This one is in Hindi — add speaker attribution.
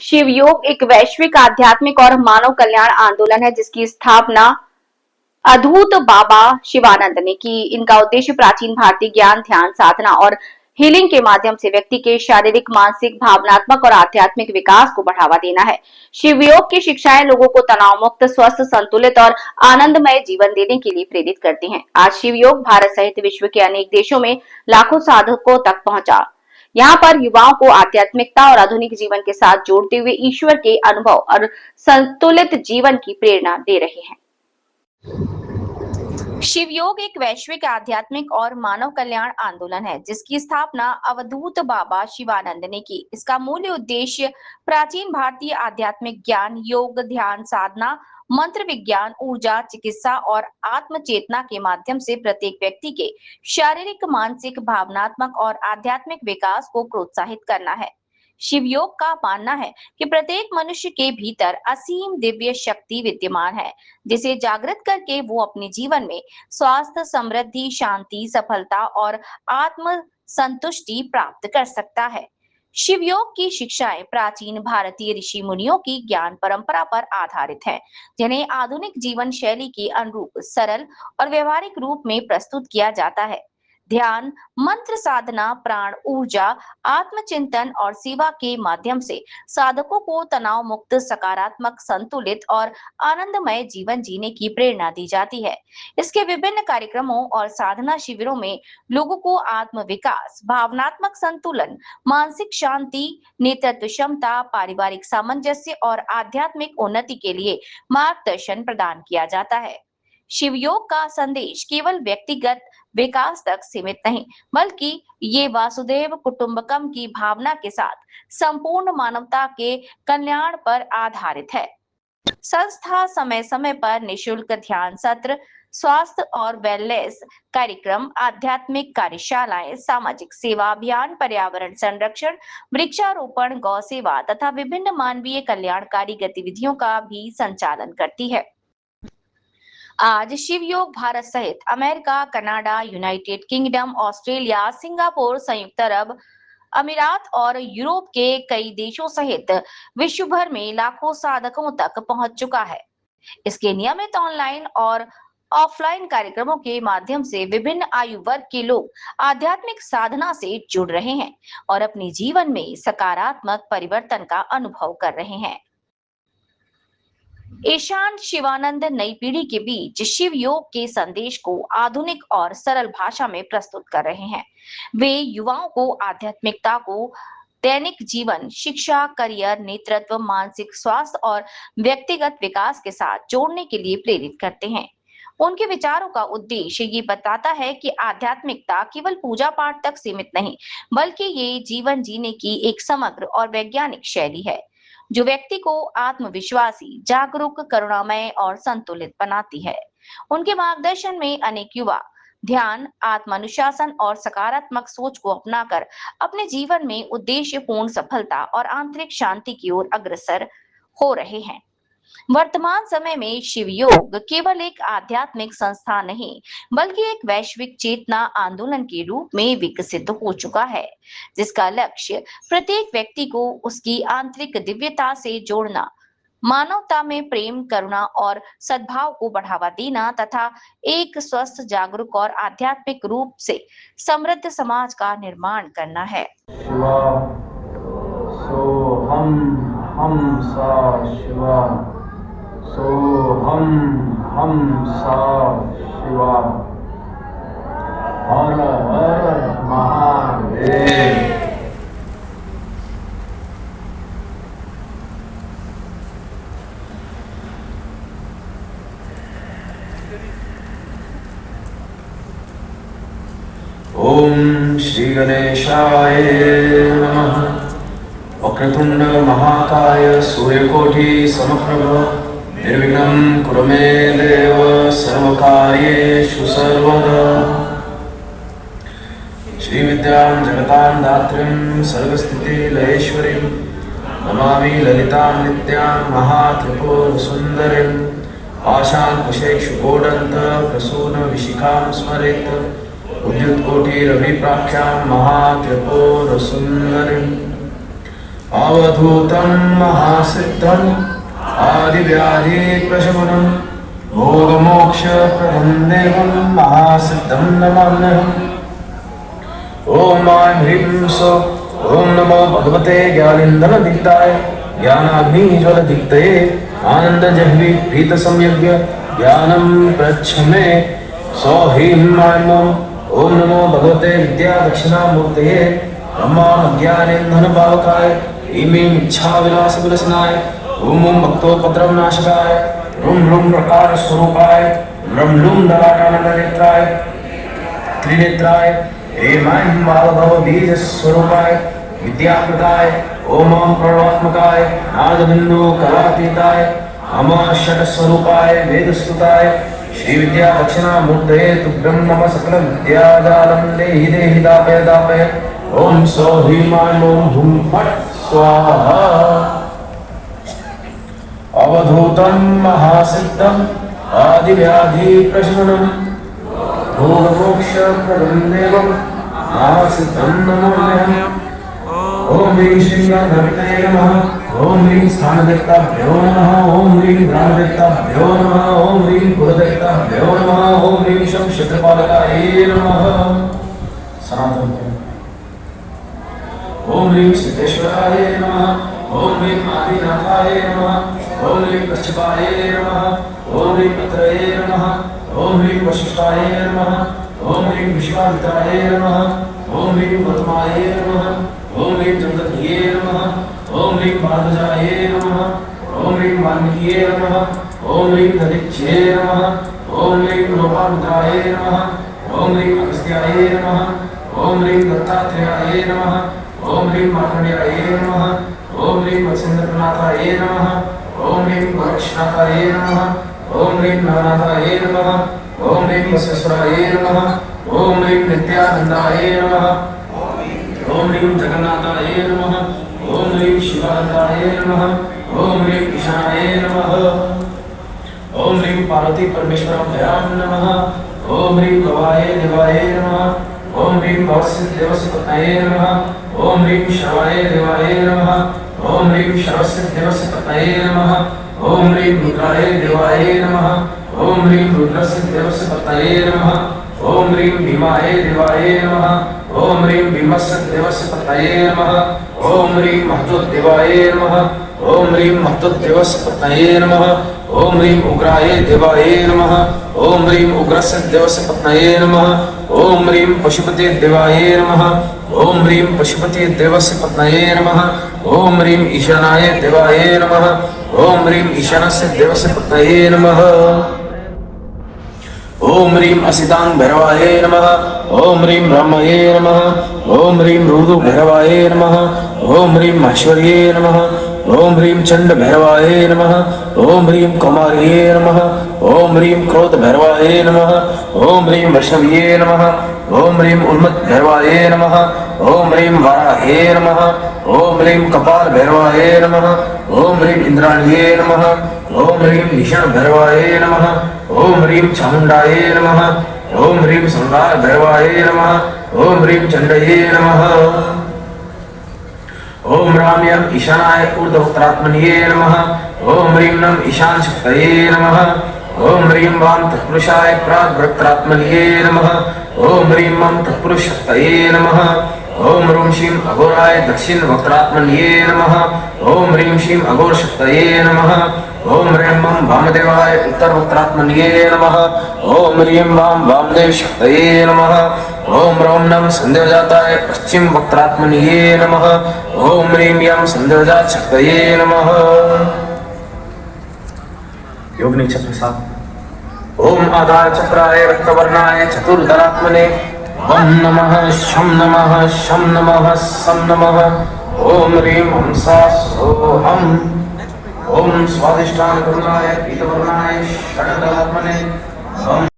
Speaker 1: शिव योग एक वैश्विक आध्यात्मिक और मानव कल्याण आंदोलन है जिसकी स्थापना अद्भुत बाबा शिवानंद ने की। इनका उद्देश्य प्राचीन भारतीय ज्ञान, ध्यान, साधना और हीलिंग के माध्यम से व्यक्ति के शारीरिक, मानसिक, भावनात्मक और आध्यात्मिक विकास को बढ़ावा देना है। शिव योग की शिक्षाएं लोगों को तनाव मुक्त, स्वस्थ, संतुलित और आनंदमय जीवन देने के लिए प्रेरित करती हैं। आज शिव योग भारत सहित विश्व के अनेक देशों में लाखों साधकों तक पहुंचा। यहाँ पर युवाओं को आध्यात्मिकता और आधुनिक जीवन के साथ जोड़ते हुए ईश्वर के अनुभव और संतुलित जीवन की प्रेरणा दे रहे हैं। शिव योग एक वैश्विक आध्यात्मिक और मानव कल्याण आंदोलन है जिसकी स्थापना अवधूत बाबा शिवानंद ने की। इसका मूल उद्देश्य प्राचीन भारतीय आध्यात्मिक ज्ञान, योग, ध्यान, साधना, मंत्र विज्ञान, ऊर्जा, चिकित्सा और आत्म चेतना के माध्यम से प्रत्येक व्यक्ति के शारीरिक, मानसिक, भावनात्मक और आध्यात्मिक विकास को प्रोत्साहित करना है। शिव योग का मानना है कि प्रत्येक मनुष्य के भीतर असीम दिव्य शक्ति विद्यमान है जिसे जागृत करके वो अपने जीवन में स्वास्थ्य, समृद्धि, शांति, सफलता और आत्म संतुष्टि प्राप्त कर सकता है। शिव योग की शिक्षाएं प्राचीन भारतीय ऋषि मुनियों की ज्ञान परंपरा पर आधारित है, जिन्हें आधुनिक जीवन शैली के अनुरूप सरल और व्यवहारिक रूप में प्रस्तुत किया जाता है। ध्यान, मंत्र साधना, प्राण ऊर्जा, आत्मचिंतन और सेवा के माध्यम से साधकों को तनाव मुक्त, सकारात्मक, संतुलित और आनंदमय जीवन जीने की प्रेरणा दी जाती है। इसके विभिन्न कार्यक्रमों और साधना शिविरों में लोगों को आत्म विकास, भावनात्मक संतुलन, मानसिक शांति, नेतृत्व क्षमता, पारिवारिक सामंजस्य और आध्यात्मिक उन्नति के लिए मार्गदर्शन प्रदान किया जाता है। शिव योग का संदेश केवल व्यक्तिगत विकास तक सीमित नहीं, बल्कि ये वासुदेव कुटुंबकम की भावना के साथ संपूर्ण मानवता के कल्याण पर आधारित है। संस्था समय समय पर निशुल्क ध्यान सत्र, स्वास्थ्य और वेलनेस कार्यक्रम, आध्यात्मिक कार्यशालाएं, सामाजिक सेवा अभियान, पर्यावरण संरक्षण, वृक्षारोपण, गौ सेवा तथा विभिन्न मानवीय कल्याणकारी गतिविधियों का भी संचालन करती है। आज शिव योग भारत सहित America, Canada, United kingdom, Australia, Singapore, संयुक्त अरब अमीरात और यूरोप के कई देशों सहित विश्व भर में लाखों साधकों तक पहुंच चुका है। इसके नियमित ऑनलाइन और ऑफलाइन कार्यक्रमों के माध्यम से विभिन्न आयु वर्ग के लोग आध्यात्मिक साधना से जुड़ रहे हैं और अपने जीवन में सकारात्मक परिवर्तन का अनुभव कर रहे हैं। ईशान शिवानंद नई पीढ़ी के बीच शिव योग के संदेश को आधुनिक और सरल भाषा में प्रस्तुत कर रहे हैं। वे युवाओं को आध्यात्मिकता को दैनिक जीवन, शिक्षा, करियर, नेतृत्व, मानसिक स्वास्थ्य और व्यक्तिगत विकास के साथ जोड़ने के लिए प्रेरित करते हैं। उनके विचारों का उद्देश्य ये बताता है कि आध्यात्मिकता केवल पूजा पाठ तक सीमित नहीं, बल्कि ये जीवन जीने की एक समग्र और वैज्ञानिक शैली है जो व्यक्ति को आत्मविश्वासी, जागरूक, करुणामय और संतुलित बनाती है। उनके मार्गदर्शन में अनेक युवा ध्यान, आत्मानुशासन और सकारात्मक सोच को अपनाकर अपने जीवन में उद्देश्यपूर्ण सफलता और आंतरिक शांति की ओर अग्रसर हो रहे हैं। वर्तमान समय में शिव योग केवल एक आध्यात्मिक संस्था नहीं, बल्कि एक वैश्विक चेतना आंदोलन के रूप में विकसित हो चुका है, जिसका लक्ष्य प्रत्येक व्यक्ति को उसकी आंतरिक दिव्यता से जोड़ना, मानवता में प्रेम, करुणा और सद्भाव को बढ़ावा देना तथा एक स्वस्थ, जागरूक और आध्यात्मिक रूप से समृद्ध समाज का निर्माण करना है।
Speaker 2: शिवा, सो हम सा शिवा, सो हम सा शिवा, हर हर महादेव। ओम श्री गणेशाय नमः। वक्रतुंड महाकाय सूर्यकोटि समप्रभ निर्विघ्नं कुरु मे देव सर्वकार्येषु सर्वदा। श्रीविद्यां जगतां धात्रीं सर्वस्थितिलयेश्वरीं नमामि ललितां नित्यां महात्रिपुरसुन्दरीं। पाशाङ्कुशेक्षुकोडन्त प्रसूनविशिखां स्मरेत् उद्युत्कोटिरविप्राख्यां महात्रिपुरसुन्दरीं। अवधूतं महासिद्धं आदिव्याधिप्रशमनं भोगमोक्षप्रदं देवं महासिद्धं नमाम्यहम्। ॐ ऐं ह्रीं सौः ॐ नमो भगवते ज्ञानेन्दनदीप्ताय ज्ञानाग्निज्वलदीप्तये आनन्दजह्वी प्रीतसंयज्ञ ज्ञानं प्रच्छमे सौः ह्रीं ऐं ॐ नमो भगवते विद्यादक्षिणामूर्तये ब्रह्माज्ञानेन्दनपावकाय ईमीं इच्छाविलासविलसनाय ॐ ॐ भक्तोपद्रवनाशकाय रुं रुं प्रकारस्वरूपाय लुं लुं ललाटानन्दनेत्राय त्रिनेत्राय ऐं बालभवबीजस्वरूपाय विद्याप्रदाय ॐ ॐ प्रणवात्मकाय नादबिन्दुकलातीताय अमाषटस्वरूपाय वेदस्तुताय श्रीविद्यादक्षिणामूर्तये तुभ्यं नमः सकलविद्याजालं देहि देहि दापय दापय ॐ सौः ह्रीं ऐं ॐ हुं फट् स्वाहा। अवधूतं महासिद्धं आदिव्याधिप्रशमनं भोगमोक्षप्रदं देवं महासिद्धं नमाम्यहम्। ॐ ह्रीं श्रीगणपतये नमः। ॐ ह्रीं स्थानदेवताभ्यो नमः। ॐ ह्रीं ग्रामदेवताभ्यो नमः। ॐ ह्रीं कुलदेवताभ्यो नमः। ॐ ह्रीं शं क्षेत्रपालकाय नमः। सनातन ॐ ह्रीं सिद्धेश्वराय नमः। ॐ ह्रीं आदिनाथाय नमः। ॐ ह्रीं कच्छपाय नमः। ॐ ह्रीं पत्रये नमः। ॐ ह्रीं वशिष्ठाय नमः। ॐ ह्रीं विश्वामित्राय नमः। ॐ ह्रीं गौतमाय नमः। ॐ ह्रीं जमदग्निये नमः। ॐ ह्रीं भारद्वाजाय नमः। ॐ ह्रीं वाल्मीकिये नमः। ॐ ह्रीं दधिक्षे नमः। ॐ ह्रीं लोपामुद्राय नमः। ॐ ह्रीं अगस्त्याय नमः। ॐ ह्रीं दत्तात्रेयाय नमः। ॐ ह्रीं मार्कण्डेयाय नमः। ॐ ह्रीं वत्सेन्द्रनाथाय नमः। ॐ ह्रीं गोरक्षनाथाय नमः। ॐ ह्रीं नवनाथाय नमः। ॐ ह्रीं बसवेश्वराय नमः। ॐ ह्रीं नित्यानन्दाय नमः। ॐ ह्रीं जगन्नाथाय नमः। ॐ ह्रीं शिवानन्दाय नमः। ॐ ह्रीं ईशानाय नमः। ॐ ह्रीं पार्वती परमेश्वराभ्यां नमः। ॐ ह्रीं भवाय देवाय नमः। ॐ ह्रीं भवसिद्धदेवस्य नमः। ॐ ह्रीं शवाय देवाय नमः। ॐ ह्रीं शरसिद्धदेवस्य नमः। ॐ ह्रीं रुद्राय देवाय नमः। ॐ ह्रीं रुद्रसिद्धदेवस्य नमः। ॐ ह्रीं भीमाय देवाय नमः। ॐ ह्रीं भीमस्य नमः। ॐ ह्रीं महतोदेवाय नमः। ॐ ह्रीं महतोदेवस्य नमः। ॐ ह्रीं उग्राय देवाय नमः। ॐ ह्रीं उग्रस्य नमः। ॐ ह्रीं पशुपते देवाय नमः। ॐ ह्रीं पशुपते देवस्य नमः। ॐ ह्रीं ईशानाय देवाय नमः। ॐ ह्रीं ईशानस्य देवस्य नमः। ॐ ह्रीं असितांग भैरवाय नमः। ॐ ह्रीं ब्रह्मये नमः। ॐ ह्रीं रुदु भैरवाय नमः। ॐ ह्रीं महेश्वर्ये नमः। ॐ ह्रीं चंड भैरवाय नमः। ॐ ह्रीं कौमार्ये नमः। ॐ ह्रीं क्रोध भैरवाय नमः। ॐ ह्रीं वैष्णव्ये नमः। ॐ ह्रीं उन्मत्त भैरवाय नमः। ॐ ह्रीं वाराहे नमः। ॐ ह्रीं कपाल भैरवाय नमः। ॐ ह्रीं इंद्राण्ये नमः। ॐ ह्रीं भीषण भैरवाय नमः। ॐ ह्रीं चामुण्डाय नमः। ॐ ह्रीं सम्राट भैरवाय नमः। ॐ ह्रीं चण्डये नमः। ॐ राम्यं ईशानाय ऊर्ध्ववक्त्रात्मन्ये नमः। ॐ ह्रीं नम ईशान शक्तये नमः। ॐ ह्रीं वां तत्पुरुषाय प्राग्वक्त्रात्मन्ये नमः। ॐ ह्रीं मं तत्पुरुषशक्तये नमः। ॐ ह्रीं श्रीं अघोराय दक्षिण वक्त्रात्मन्ये नमः। ॐ ह्रीं श्रीं अघोरशक्तये नमः। ॐ ह्रीं मं वामदेवाय उत्तर वक्त्रात्मन्ये नमः। ॐ ह्रीं वां वामदेव शक्तये नमः। ॐ ह्रौं नम संध्याजाताय पश्चिम वक्त्रात्मन्ये नमः। ॐ ह्रीं यं संध्याजात शक्तये नमः। योगिनी चक्र 7। ॐ आधार चक्राय रक्तवर्णाय चतुर्दलात्मने वं नमः शं नमः शं नमः सं नमः। ॐ ह्रीं हंसा सोऽहम्। ॐ स्वादिष्ठान करुणाय पीतवर्णाय षड्दलात्मने